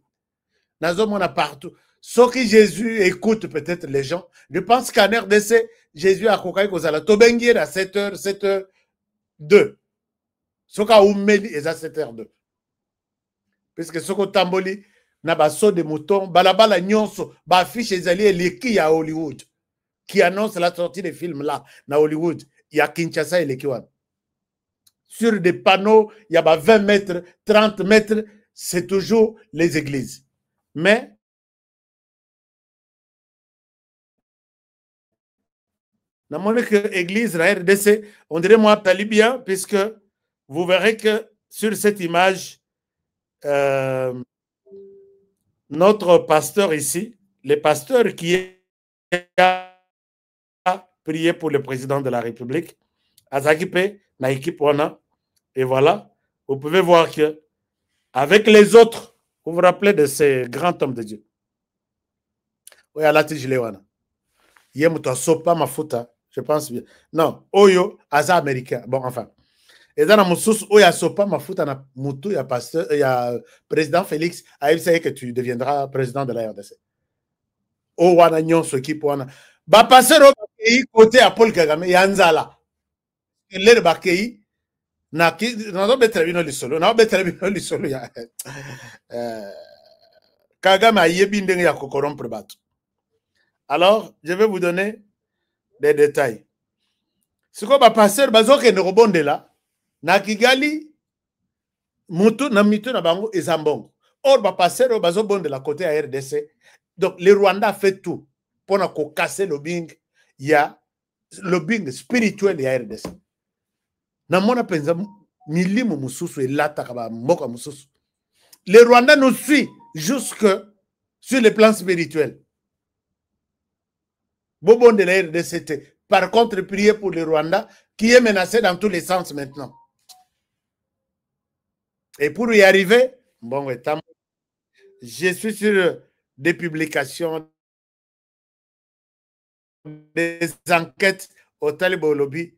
Nazomona partout. Ce que Jésus écoute peut-être les gens. Je pense qu'en RDC, Jésus a kokai kozala tobengi à 7h, 7h02. Soka umeli eza 7h02. Puisque soko tamboli na baso de mouton, balabala nyonso, ba affiche ezali eleki à Hollywood, qui annonce la sortie des films là, na Hollywood, il y a Kinshasa eleki wana. Sur des panneaux, il y a 20 mètres, 30 mètres, c'est toujours les églises. Mais, na monnaie que l'église, la RDC, on dirait moi talibien, puisque vous verrez que sur cette image, notre pasteur ici, le pasteur qui a prié pour le président de la République, Azakipe, na équipe wana, et voilà, vous pouvez voir que avec les autres, Vous vous rappelez de ces grands hommes de Dieu? Oui, à la Tijilewana. Yemuto Sopa Mafuta, je pense bien. Non, Oyo, Aza américain. Bon, enfin. Et dans la Moussous, Oya Sopa Mafuta, na Moutou, il y a pasteur, il y a président Félix, a dit que tu deviendras président de la RDC. O wana nyon ce qui pour wana. Ba passer au pays côté à Paul Kagame, Yanzala. L'air bakei, na ki, na do betre bino lisolo, na betre bino lisolo ya. Kagame a yebi ndenge ya kokorompre bato. Alors, je vais vous donner des détails. Ce qu'on va passer, bazo ke ne rebonde là, na Kigali, mutu na mitu na bango ezambongo. Or, ba passer au bazo bonde la côté à RDC. Donc, le Rwanda fait tout pour ne casser le lobbying. Il y a le lobbying spirituel de la RDC. Na mona penza milimu mususu et lata kaba mboka mususu. Le Rwanda nous suit jusque sur le plan spirituel. Bobon de la RDC. Par contre, priez pour le Rwanda qui est menacé dans tous les sens maintenant. Et pour y arriver, bon, je suis sur des publications, des enquêtes au Taliban lobby.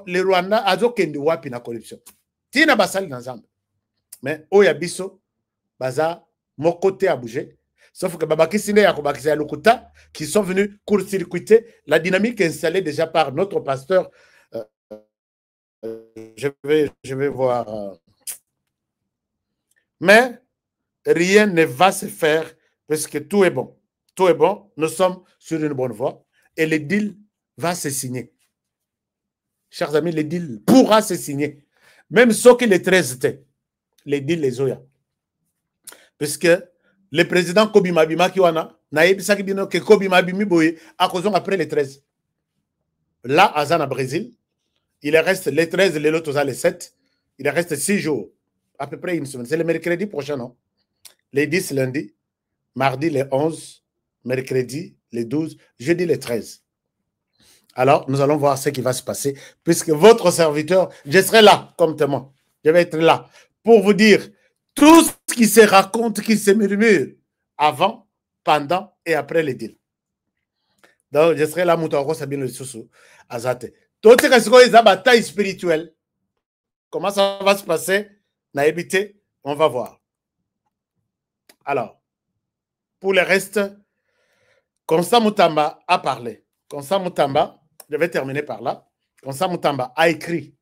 Le Rwanda a aucun wapi na corruption. Tina basali ensemble. Mais Oyabiso, baza, mon côté a bougé. Sauf que Babaki Sine et Akobakise Alukuta, qui sont venus court-circuiter la dynamique installée déjà par notre pasteur. Je vais voir. Mais rien ne va se faire parce que tout est bon. Tout est bon. Nous sommes sur une bonne voie. Et le deal va se signer. Chers amis, le deal pourra se signer. Même ceux qui les 13 étaient. Les deals, les Oya. Parce que le président Kobi Mabima Kiwana, Naïbisa Kibino, que Kobi Mabimi Boye, à cause après les 13. Là, à Zana, Brésil, il reste les 13, les autres, les 7. Il reste 6 jours. À peu près une semaine. C'est le mercredi prochain, non? Les 10 lundi, mardi les 11, mercredi les 12, jeudi les 13. Alors, nous allons voir ce qui va se passer, puisque votre serviteur, je serai là comme témoin. Je vais être là pour vous dire tout ce qui se raconte, qui se murmure avant, pendant et après les deals. Donc, je serai là, Moutaro Sabine le Soussou, Azate. Tout ce qui est une bataille spirituelle, comment ça va se passer? N'a évité, on va voir. Alors, pour le reste, Constant Moutamba a parlé. Constant Moutamba, je vais terminer par là. Constant Moutamba a écrit.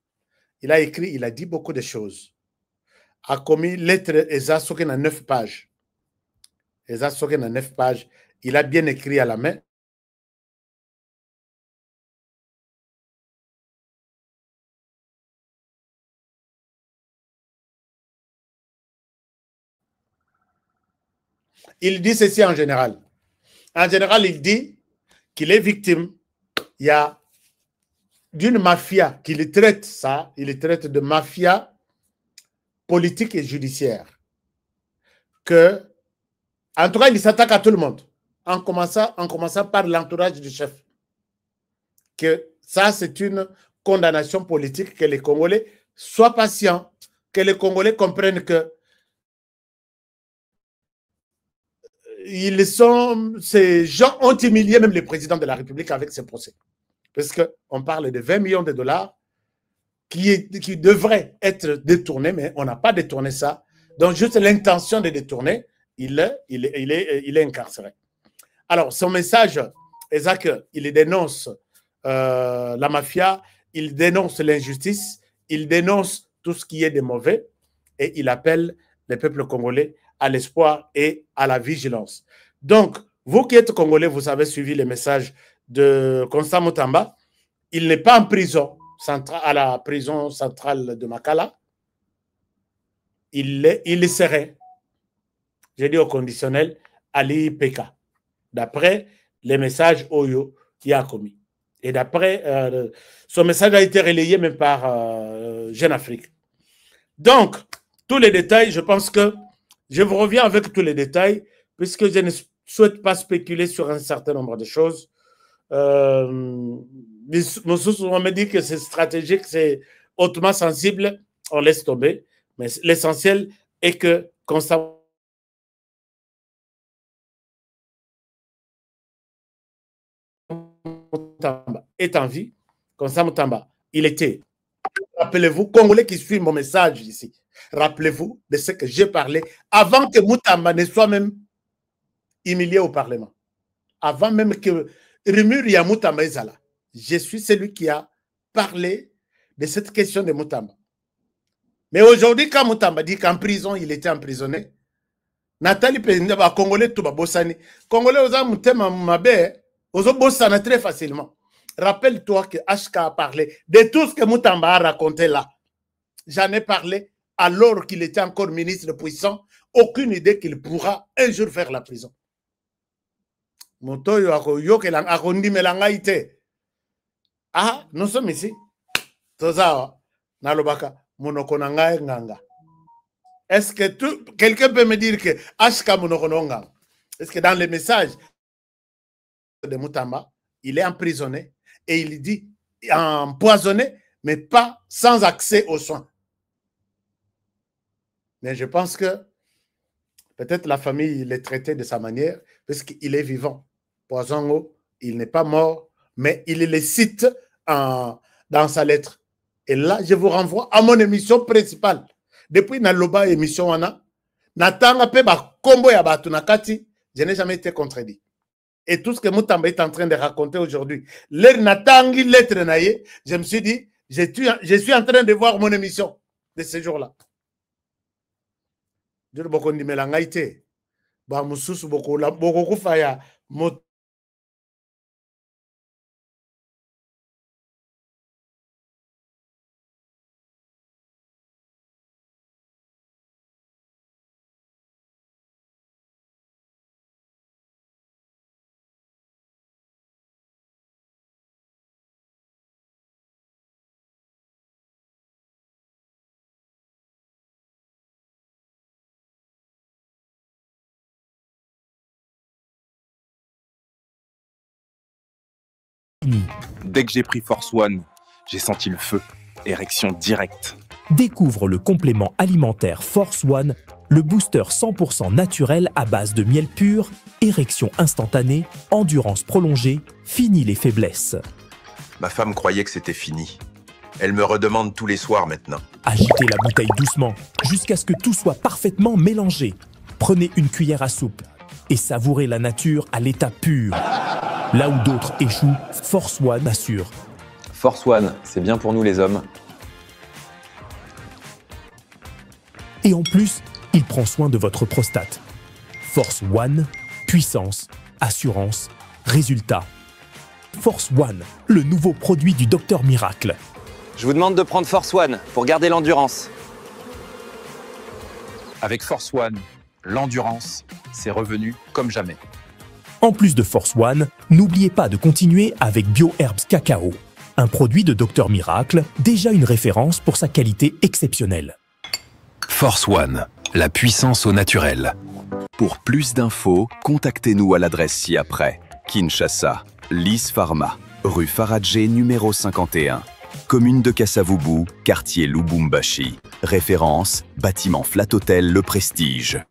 Il a dit beaucoup de choses. A commis lettre Eza Soken à 9 pages. Eza Soken à 9 pages. Il a bien écrit à la main. Il dit ceci en général. En général, il dit qu'il est victime. Il y a d'une mafia qu'il traite ça. Il traite de mafia politique et judiciaire. Que, en tout cas, il s'attaque à tout le monde. En commençant par l'entourage du chef. Que ça, c'est une condamnation politique, que les Congolais soient patients, que les Congolais comprennent que ces gens ont humilié même le président de la République avec ce procès. Parce qu'on parle de 20 millions de dollars qui devraient être détournés, mais on n'a pas détourné ça. Donc, juste l'intention de détourner, il est incarcéré. Alors, son message, c'est qu'il dénonce la mafia, il dénonce l'injustice, il dénonce tout ce qui est de mauvais et il appelle les peuples congolais à l'espoir et à la vigilance. Donc, vous qui êtes Congolais, vous avez suivi les messages de Constant Moutamba. Il n'est pas en prison, à la prison centrale de Makala. Il serait, j'ai dit au conditionnel, à l'IPK, d'après les messages Oyo qui a commis. Et d'après, son message a été relayé même par Jeune Afrique. Donc, tous les détails, je pense que je vous reviens avec tous les détails, puisque je ne souhaite pas spéculer sur un certain nombre de choses. On me dit que c'est stratégique, c'est hautement sensible, on laisse tomber. Mais l'essentiel est que Constant Moutamba est en vie, Constant Moutamba, il était. Rappelez-vous, Congolais qui suivent mon message ici, rappelez-vous de ce que j'ai parlé avant que Moutamba ne soit même humilié au Parlement. Avant même que Rimuri Moutamba Ezala. Je suis celui qui a parlé de cette question de Moutamba. Mais aujourd'hui, quand Moutamba dit qu'en prison, il était emprisonné, Nathalie Pézinda, Congolais, tout va bossani. Congolais, aux hommes, Mabé, aux hommes, bossana très facilement. Rappelle-toi que HK a parlé de tout ce que Moutamba a raconté là. J'en ai parlé alors qu'il était encore ministre puissant. Aucune idée qu'il pourra un jour faire la prison. Ah, nous sommes ici. Est-ce que quelqu'un peut me dire que HK Monokononga, est-ce que dans les messages de Moutamba, il est emprisonné et il dit empoisonné, mais pas sans accès aux soins. Mais je pense que peut-être la famille l'est traitée de sa manière, parce qu'il est vivant. Poisongo, il n'est pas mort, mais il le cite dans sa lettre. Et là, je vous renvoie à mon émission principale. Depuis Naloba émission wana, natanga pe ba kombo ya batu nakati, je n'ai jamais été contredit. Et tout ce que Moutamba est en train de raconter aujourd'hui, l'air natangi lettre naye, je me suis dit, je suis en train de voir mon émission de ce jour-là. Je boko ndi melangaite, ba mususu boko la boko kufaya mot. Dès que j'ai pris Force One, j'ai senti le feu. Érection directe. Découvre le complément alimentaire Force One, le booster 100% naturel à base de miel pur, érection instantanée, endurance prolongée, fini les faiblesses. Ma femme croyait que c'était fini. Elle me redemande tous les soirs maintenant. Agitez la bouteille doucement, jusqu'à ce que tout soit parfaitement mélangé. Prenez une cuillère à soupe et savourez la nature à l'état pur. Là où d'autres échouent, Force One assure. Force One, c'est bien pour nous les hommes. Et en plus, il prend soin de votre prostate. Force One, puissance, assurance, résultat. Force One, le nouveau produit du Docteur Miracle. Je vous demande de prendre Force One pour garder l'endurance. Avec Force One, l'endurance, c'est revenu comme jamais. En plus de Force One, n'oubliez pas de continuer avec BioHerbs Cacao, un produit de Docteur Miracle, déjà une référence pour sa qualité exceptionnelle. Force One, la puissance au naturel. Pour plus d'infos, contactez-nous à l'adresse ci-après. Kinshasa, Lys Pharma, rue Faradjé numéro 51. Commune de Kassavubu, quartier Lubumbashi. Référence, bâtiment Flat Hotel Le Prestige.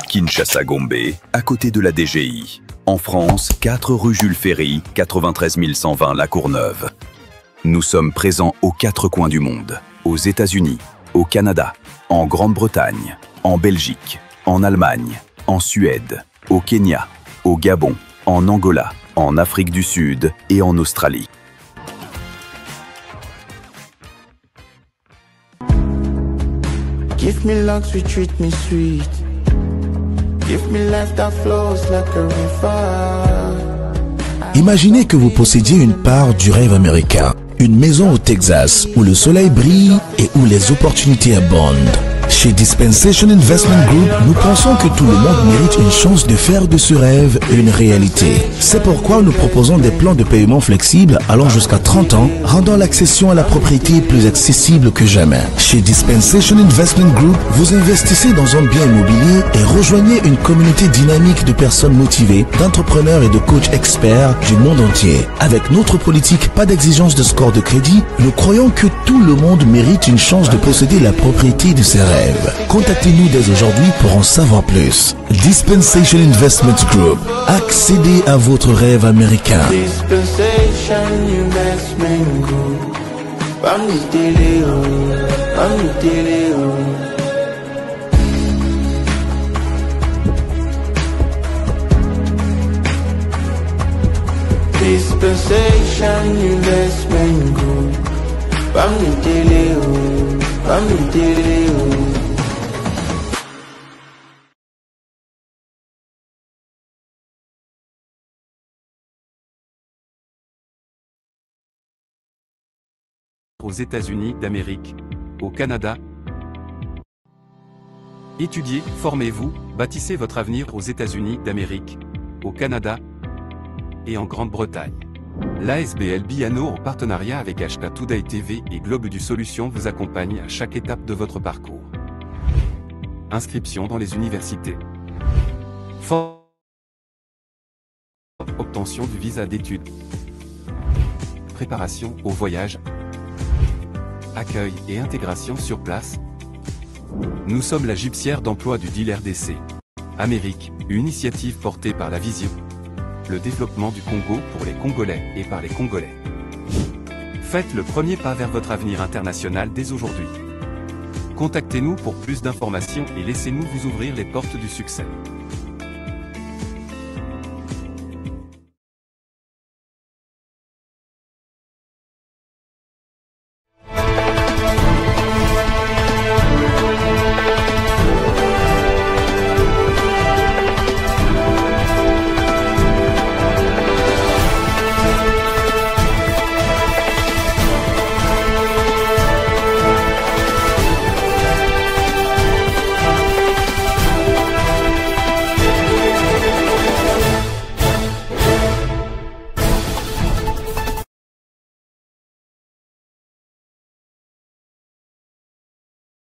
Kinshasa Gombe, à côté de la DGI. En France, 4 rue Jules Ferry, 93 120 La Courneuve. Nous sommes présents aux 4 coins du monde. Aux États-Unis, au Canada, en Grande-Bretagne, en Belgique, en Allemagne, en Suède, au Kenya, au Gabon, en Angola, en Afrique du Sud et en Australie. Give me luxury, treat me sweet. Give me life that flows like a river. Imaginez que vous possédiez une part du rêve américain. Une maison au Texas où le soleil brille et où les opportunités abondent. Chez Dispensation Investment Group, nous pensons que tout le monde mérite une chance de faire de ce rêve une réalité. C'est pourquoi nous proposons des plans de paiement flexibles allant jusqu'à 30 ans, rendant l'accession à la propriété plus accessible que jamais. Chez Dispensation Investment Group, vous investissez dans un bien immobilier et rejoignez une communauté dynamique de personnes motivées, d'entrepreneurs et de coachs experts du monde entier. Avec notre politique, pas d'exigence de score de crédit, nous croyons que tout le monde mérite une chance de posséder la propriété de ses rêves. rêves. Contactez-nous dès aujourd'hui pour en savoir plus. Dispensation Investment Group. Accédez à votre rêve américain. Dispensation Investment Group. Dispensation Investment Group. Aux États-Unis d'Amérique, au Canada. Étudiez, formez-vous, bâtissez votre avenir aux États-Unis d'Amérique, au Canada et en Grande-Bretagne. L'ASBL Biano, en partenariat avec Hashtag Today TV et Globe du Solution, vous accompagne à chaque étape de votre parcours. Inscription dans les universités. Obtention du visa d'études. Préparation au voyage. Accueil et intégration sur place. Nous sommes la gypsière d'emploi du deal RDC. Amérique, une initiative portée par la Vision. Le développement du Congo pour les Congolais et par les Congolais. Faites le premier pas vers votre avenir international dès aujourd'hui. Contactez-nous pour plus d'informations et laissez-nous vous ouvrir les portes du succès.